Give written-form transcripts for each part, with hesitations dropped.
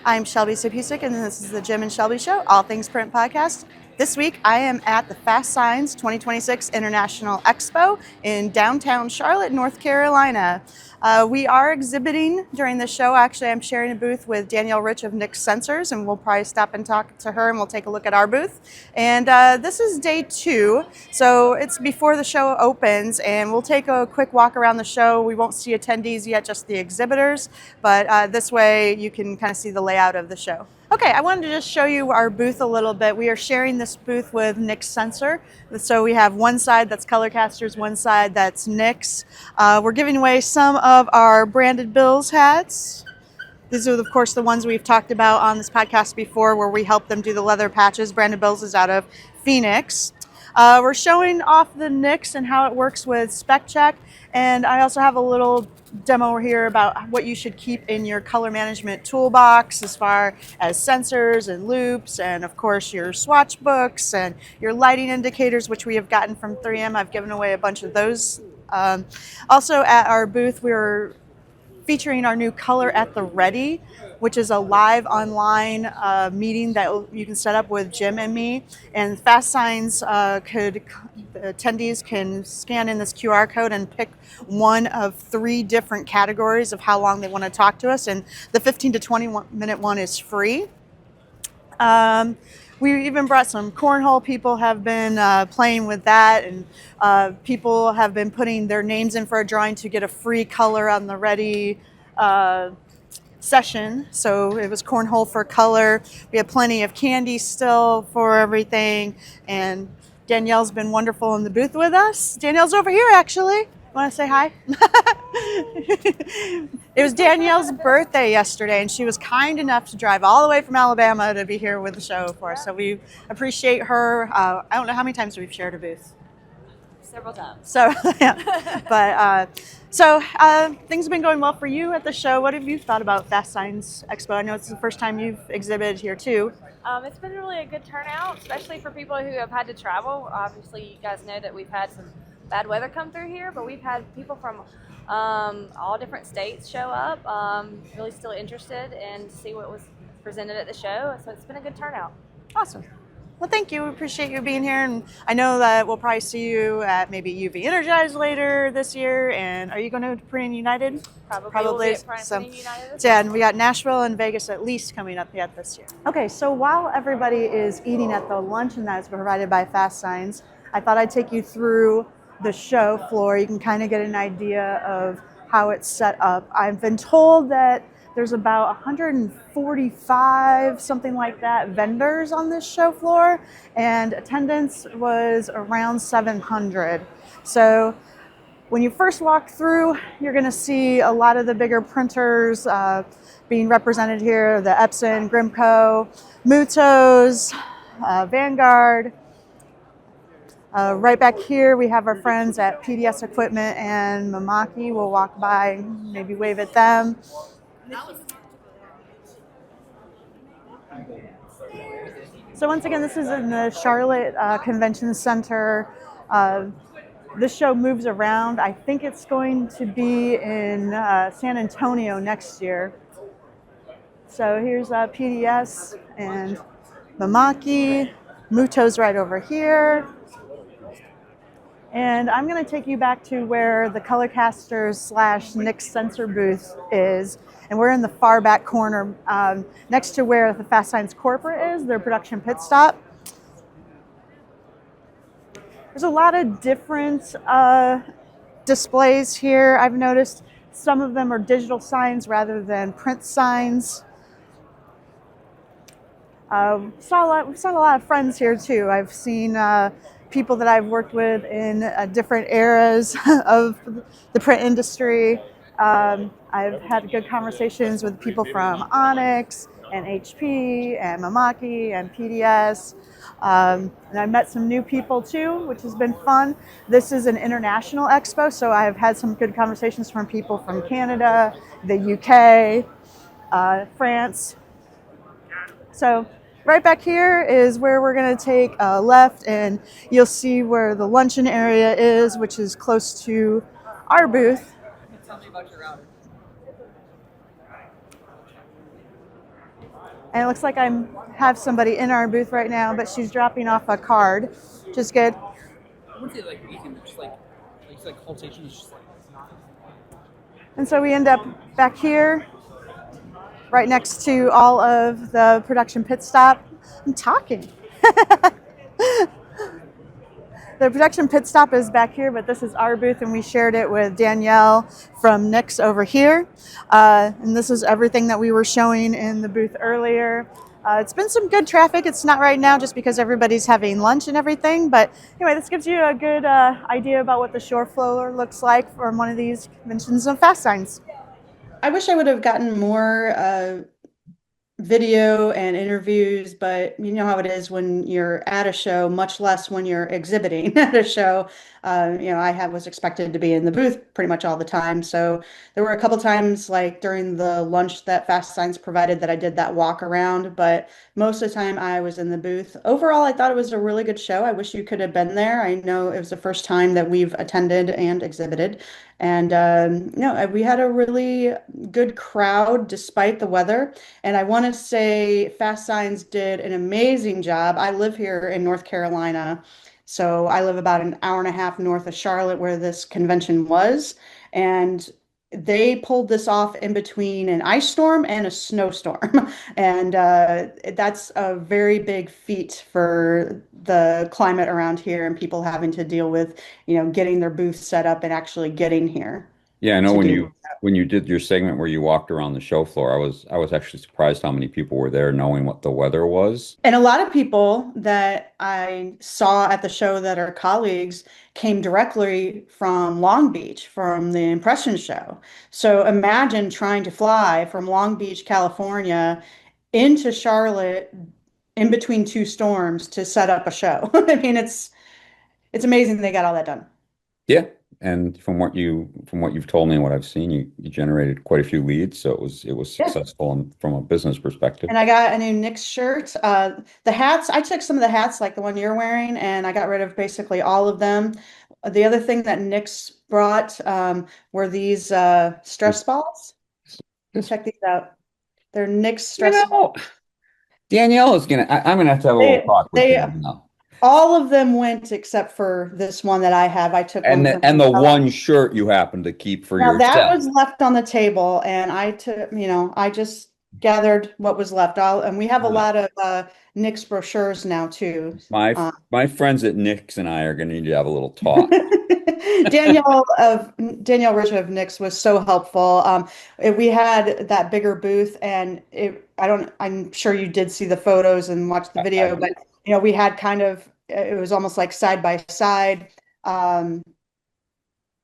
I'm Shelby Show, and this is the Jim and Shelby Show, all things print podcast. This week, I am at the Fast Signs 2026 International Expo in downtown Charlotte, North Carolina. We are exhibiting during the show. Actually, I'm sharing a booth with Danielle Rich of Nick's Sensors, and we'll probably stop and talk to her, and we'll take a look at our booth. And this is day 2, so it's before the show opens, and we'll take a quick walk around the show. We won't see attendees yet, just the exhibitors, but this way you can kind of see the layout of the show. Okay, I wanted to just show you our booth a little bit. We are sharing this booth with Nick's Sensor. So we have one side that's Colorcasters, one side that's Nick's. We're giving away some of our branded Bills hats. These are, of course, the ones we've talked about on this podcast before where we help them do the leather patches. Branded Bills is out of Phoenix. We're showing off the Nick's and how it works with Spec Check. And I also have a little demo here about what you should keep in your color management toolbox as far as sensors and loops and of course your swatch books and your lighting indicators, which we have gotten from 3M. I've given away a bunch of those. Also at our booth, we're featuring our new Color at the Ready, which is a live online meeting that you can set up with Jim and me. And Fast Signs attendees can scan in this QR code and pick one of 3 different categories of how long they want to talk to us. And the 15 to 20 minute one is free. We even brought some cornhole. People have been playing with that, and people have been putting their names in for a drawing to get a free Color on the Ready session. So it was cornhole for color. We have plenty of candy still for everything, and Danielle's been wonderful in the booth with us. Danielle's over here, actually. Want to say hi? It was Danielle's birthday yesterday, and she was kind enough to drive all the way from Alabama to be here with the show for us. So we appreciate her. I don't know how many times we've shared a booth. Several times. So, yeah. But things have been going well for you at the show. What have you thought about Fast Signs Expo? I know it's the first time you've exhibited here too. It's been really a good turnout, especially for people who have had to travel. Obviously, you guys know that we've had some bad weather come through here, but we've had people from all different states show up, really still interested and see what was presented at the show. So it's been a good turnout. Awesome. Well, thank you. We appreciate you being here, and I know that we'll probably see you at maybe UV Energized later this year. And are you going to Print United? Probably. We'll be at Print United. Yeah, and we got Nashville and Vegas at least coming up yet this year. Okay, so while everybody is eating at the luncheon that is provided by Fast Signs, I thought I'd take you through the show floor. You can kind of get an idea of how it's set up. I've been told that there's about 145, something like that, vendors on this show floor, and attendance was around 700. So when you first walk through, you're going to see a lot of the bigger printers being represented here, the Epson, Grimco, Mutos, Vanguard. Right back here, we have our friends at PDS Equipment and Mamaki. We'll walk by, maybe wave at them. So once again, this is in the Charlotte Convention Center. This show moves around. I think it's going to be in San Antonio next year. So here's PDS and Mamaki. Muto's right over here. And I'm going to take you back to where the Colorcasters / Nick's Sensor booth is. And we're in the far back corner next to where the Fast Signs corporate is, their production pit stop. There's a lot of different displays here. I've noticed some of them are digital signs rather than print signs. We've saw a lot of friends here too. I've seen people that I've worked with in different eras of the print industry. I've had good conversations with people from Onyx and HP and Mamaki and PDS. And I met some new people too, which has been fun. This is an international expo, so I've had some good conversations from people from Canada, the UK, France. So right back here is where we're going to take a left, and you'll see where the luncheon area is, which is close to our booth. Tell me about your router. And it looks like I have somebody in our booth right now, but she's dropping off a card, which is good. I wouldn't say like anything, but just like consultation is just like not. And so we end up back here, right next to all of the production pit stop. I'm talking. The production pit stop is back here, but this is our booth, and we shared it with Danielle from Nick's over here. And this is everything that we were showing in the booth earlier. It's been some good traffic. It's not right now just because everybody's having lunch and everything. But anyway, this gives you a good idea about what the shore floor looks like from one of these conventions of Fast Signs. I wish I would have gotten more video and interviews, but you know how it is when you're at a show, much less when you're exhibiting at a show. I was expected to be in the booth pretty much all the time. So there were a couple times, like during the lunch that Fast Signs provided, that I did that walk around, but most of the time I was in the booth. Overall, I thought it was a really good show. I wish you could have been there. I know it was the first time that we've attended and exhibited. And we had a really good crowd despite the weather. And I want to say Fast Signs did an amazing job. I live here in North Carolina, so I live about an hour and a half north of Charlotte where this convention was. And they pulled this off in between an ice storm and a snowstorm. And that's a very big feat for the climate around here and people having to deal with, getting their booth set up and actually getting here. Yeah, I know to when do you when you did your segment where you walked around the show floor, I was actually surprised how many people were there knowing what the weather was. And a lot of people that I saw at the show that are colleagues came directly from Long Beach, from the Impression Show. So imagine trying to fly from Long Beach, California, into Charlotte in between two storms to set up a show. I mean, it's amazing they got all that done. Yeah, and from what you've told me and what I've seen, you generated quite a few leads, so it was Yeah. successful from a business perspective. And I got a new Knicks shirt. The hats, I took some of the hats like the one you're wearing, and I got rid of basically all of them. The other thing that Knicks brought were these stress balls. This- Check these out. They're Knicks You stress balls. know, Danielle is I'm gonna have to have a little They, talk with they, Danielle. all of them went except for this one that I have. I took And one the from and the myself. one shirt you happen to keep for Now that yourself. was left on the table, and I took, I just gathered what was left. And we have a Uh, lot of Knicks brochures now too. my Uh, my friends at Nick's and I are gonna need to have a little talk. Danielle Rich of Nix was so helpful. We had that bigger booth, and I'm sure you did see the photos and watch the video, but we had kind of, it was almost like side by side. Um,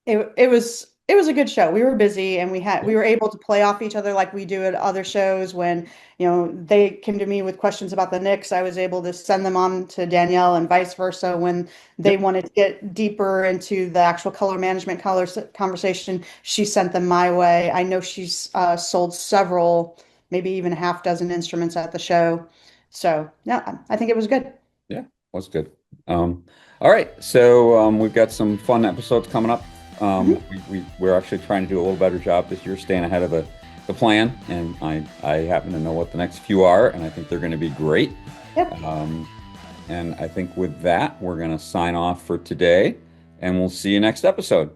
it was a good show. We were busy, and we were able to play off each other like we do at other shows. When they came to me with questions about the Knicks, I was able to send them on to Danielle, and vice versa. When they Yep. wanted to get deeper into the actual color management conversation, she sent them my way. I know she's sold several, maybe even a half dozen instruments at the show. So yeah, I think it was good. Yeah, was good. All right, so we've got some fun episodes coming up. We're actually trying to do a little better job this year, staying ahead of the plan, and I happen to know what the next few are, and I think they're going to be great. Yep. And I think with that, we're going to sign off for today, and we'll see you next episode.